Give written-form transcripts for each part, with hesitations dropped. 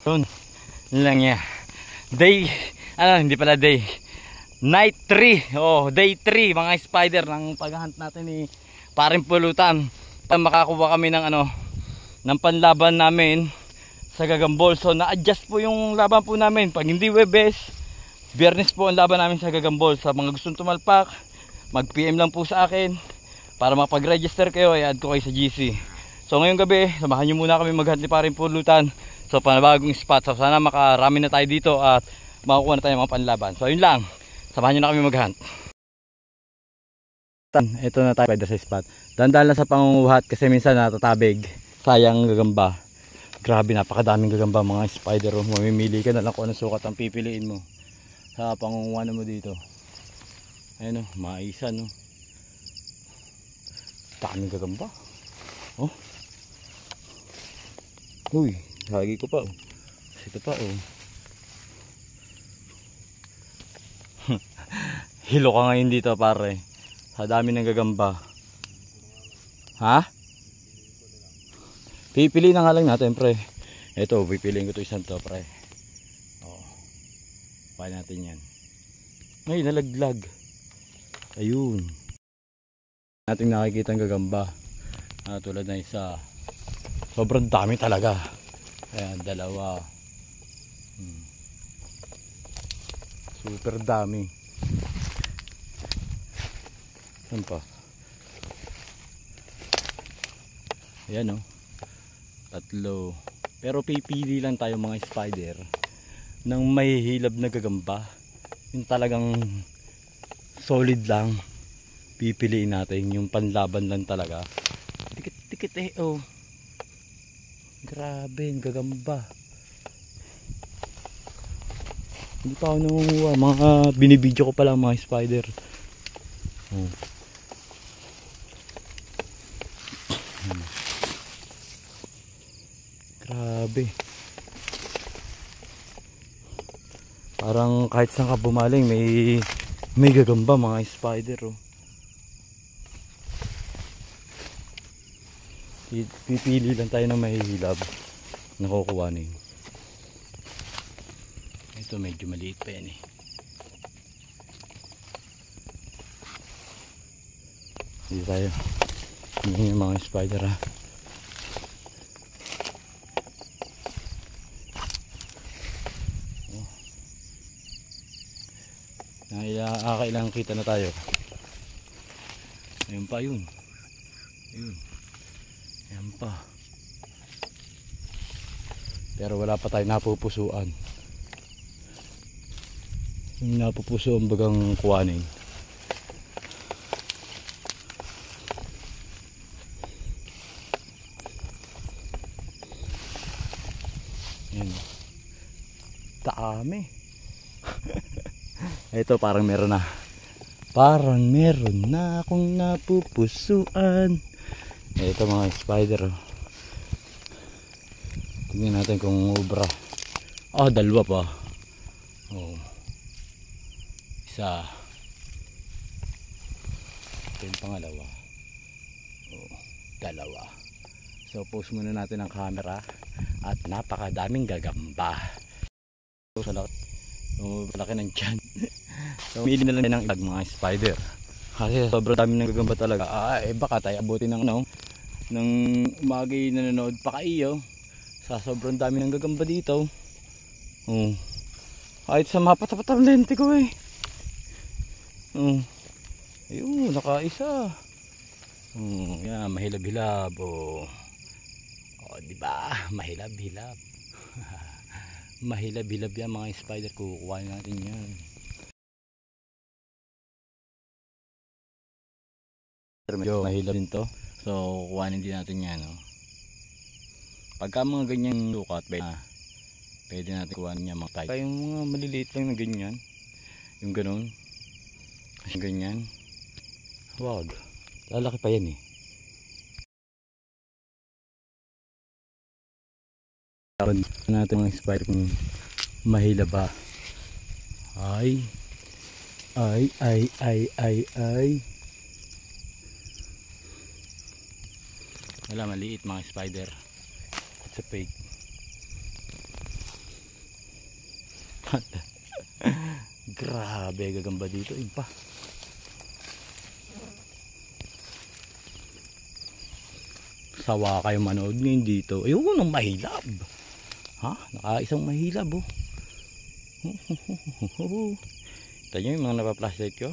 Yun, yun lang yan. Hindi pala day. Night 3. Day 3 mga spider ng paghahunt natin ni Paring Pulutan. Makakuha kami ng ng panlaban namin sa Gagambol. So na-adjust po yung laban po namin. Pag hindi Webes, Biyernes po ang laban namin sa Gagambol. Sa mga gustong tumalpak, mag-PM lang po sa akin para makapag-register kayo, i-add ko kayo sa GC. So ngayong gabi, samahan nyo muna kami maghunt ni Paring Pulutan. So panabagong spot. So sana makarami na tayo dito at makukuha na tayo ng mga panlaban. So yun lang, samahan nyo na kami maghunt. Ito na tayo sa spot. Dandaan lang sa pangunguhat kasi minsan natatabig. Sayang gagamba. Grabe, napakadaming gagamba mga spider. Mamimili ka na lang kung anong sukat ang pipiliin mo sa pangunguhan mo dito. Ayun maisa no. Daming gagamba. Uy, lagi ko pa Ito pa Hilo ka ngayon dito pare. Sa dami ng gagamba. Ha? Pipili na nga lang natin pre. Ito, pipiliin ko ito isang to pre. Paano natin yan. Ay, nalaglag. Ayun. Natin nakikita ang gagamba. Tulad na isa. Sobrang dami talaga. Ayan, dalawa. Super dami. Saan pa? Ayan tatlo. Pero pipili lang tayo mga spider ng may hilab na gagamba. Yung talagang solid lang. Pipiliin natin yung panlaban lang talaga. Dikit-dikit Grabe, yung gagamba. Hindi pa ako nangunguha. Mga binibidyo ko pa lang mga spider. Grabe. Parang kahit saan ka bumaling may gagamba mga spider Pipili lang tayo ng mahihilab na kukuhanin. Ito medyo maliit pa yan Hindi tayo yung mga spider Kailangan kita na tayo. Ayun pa yun. Ayan pa. Pero wala pa tayo napupusuan. Yung napupusuan bagang kuwanin. Ayan. Dami. Ito parang meron na. Parang meron na akong napupusuan. Ito mga spider Tingnan natin kung ubra. Dalawa pa. Isa. Ito yung pangalawa. Dalawa. So post muna natin ang camera. At napakadaming gagamba. Sa laki ng tiyan. So umili na lang ng ilag mga spider. Kasi sobrang dami ng gagamba talaga. Baka tayo abutin ng umagay na nanonood pa kayo. Sa sobrang dami ng gagamba dito. Kahit sa mapatapat ang lente ko Ayun, nakaisa. Yan, mahilab-hilab diba? Mahilab-hilab. Mahilab-hilab yan mga spider. Kukuha natin yan. Medyo mahilab din to. So kukuhanin din natin yan Pagka mga ganyang lukat pwede natin kuhanin niya mga type. Yung mga maliliit lang na ganyan. Yung ganun. Yung ganyan. Wag. Lalaki pa yan natin mga spider kung mahila ba. Ay. Wala, maliit mga spider. It's a fake. Grabe, gagamba dito. Iba. Sawa kayo manood ngayon dito. Ayun, ang mahilab. Ha? Nakaisang mahilab oh. Ito nyo yung mga napaplastate ko.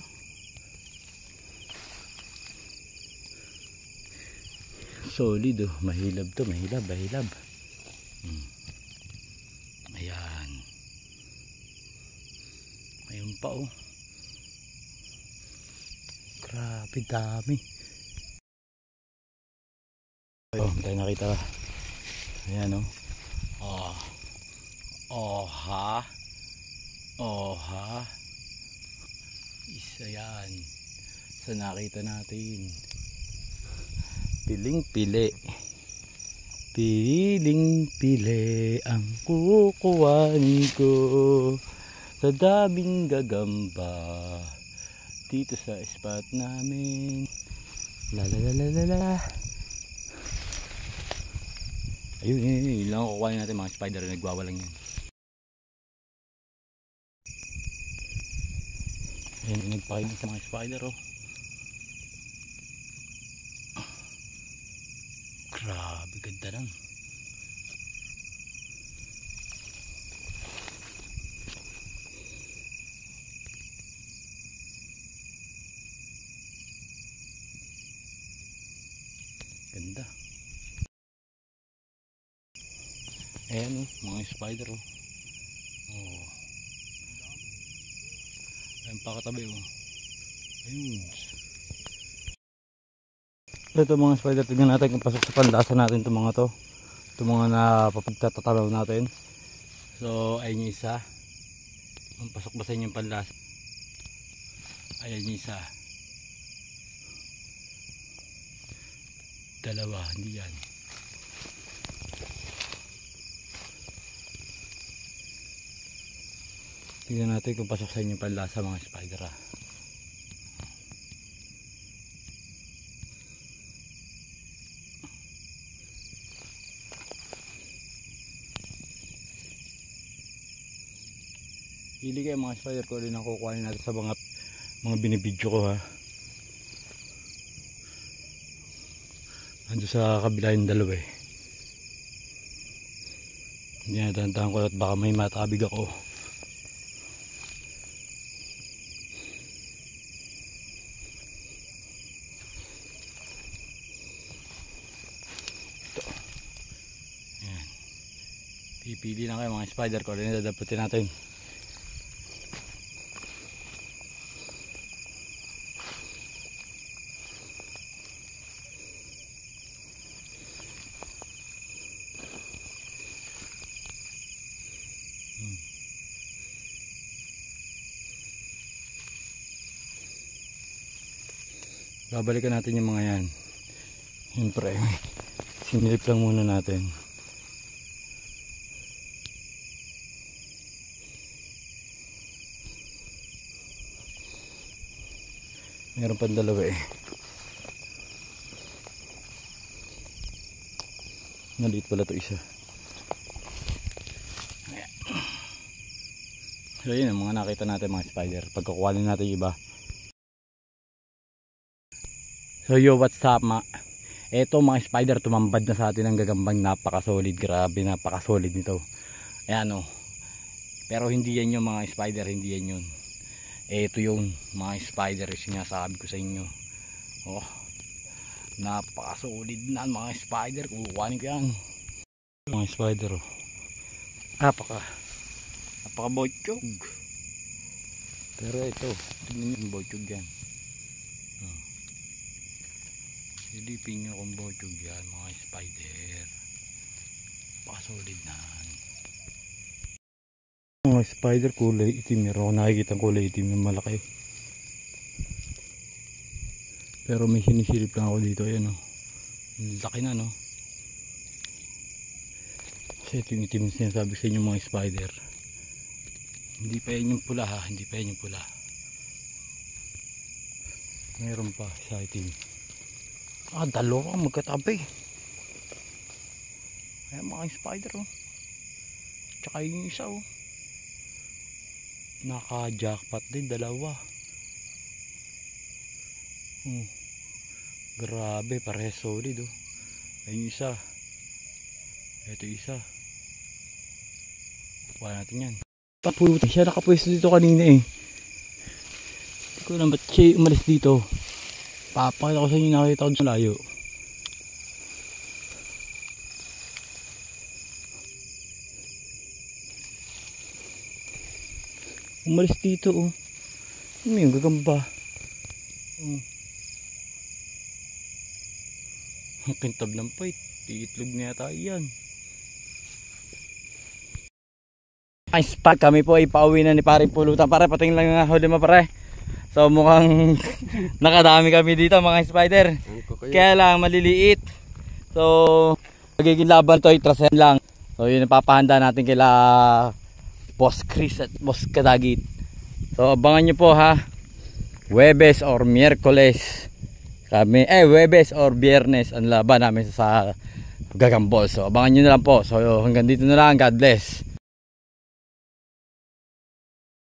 Solid oh. Mahilab to. Mahilab. Ayan. Ayun pa oh. Grabe dami. Oh, tayo nakita. Ayan oh. Ha. Isa yan. Sa nakita natin. Piling-pili. Piling-pili ang kukuhanin ko sa daming gagamba dito sa spot namin. La la la la la la. Ayun, yun lang kukuhanin natin mga spider na nagwawalang yan. Ayan, nagpakain sa mga spider oh. Grabe, ganda lang. Ganda. Ayan oh, mga spider oh. Ayan pa katabi oh. Ayun. Ito mga spider, tignan natin kung pasok sa panlasan natin itong mga to. Itong mga napapagtatalaw natin. So ayun yung isa. Ang pasok ba sa inyo yung panlasa? Ayan yung isa. Dalawa, hindi yan. Tignan natin kung pasok sa inyo yung panlasa mga spider ah. Pili kayo mga spider ko rin ang kukuhanin natin sa mga binibidyo ko ha. Ando sa kabila yung dalawa eh. Hindi natantahan ko at baka may matabig ako. Ito. Ayan. Pipili na kayo mga spider ko rin dadaputin natin. Babalikan natin yung mga yan. Siyempre, sinilip lang muna natin. Meron pang dalawa eh. Naliit pala ito isa. Ayan. So yun ang mga nakita natin mga spider. Pagkakuhanin natin yung iba. So yo, what's up eto mga spider, tumambad na sa atin ang gagambang napaka-solid. Grabe, napaka-solid nito. Ayan o. Pero hindi yan yung mga spider, hindi yan yun. Eto yung mga spider, sinasabi ko sa inyo. Oh, napaka-solid na mga spider. Kukuhanin ko yan. Mga spider oh. Napaka-boychog. Pero ito, tingnan nyo yung boychog yan. Silipin nyo kung bochog yan mga spider. Pasolid na mga spider, kulay itim. Meron ako nakikita kulay itim na malaki, pero may sinisilip lang ako dito. Ayan o, laki na no. Kasi ito yung itim na sinasabi sa inyo mga spider. Hindi pa yan yung pula ha, hindi pa yan yung pula. Meron pa sa itim. Dalawa magkatabi. Ayan mga spider oh. Tsaka yung isa oh. Naka-jackpot din, dalawa. Grabe, parehas solid oh. Ayun isa. Ito isa. Kuha natin yan. Papulutan siya, nakapwesto dito kanina eh. Hindi ko alam ba't siya umalis dito. Papakita ko sa inyo, nakakita ko sa layo. Umalis dito oh. Ano yung gagamba? Ang kintab ng pait. Iitlog na yata yan. Nice spot. Kami po ay pauwi na ni Paring Pulutan. Pare, patingin lang nga huli mo pare. So mukhang nakadami kami dito mga spider. Kaya lang maliliit. So magiging laban to, itrasen lang. So yun napapahanda natin kila Boss Chris at Boss Kadagit. So abangan nyo po ha. Webes or Miyerkules kami, Webes or Biyernes ang laban namin sa Gagambol. So abangan nyo na lang po. So hanggang dito na lang. God bless.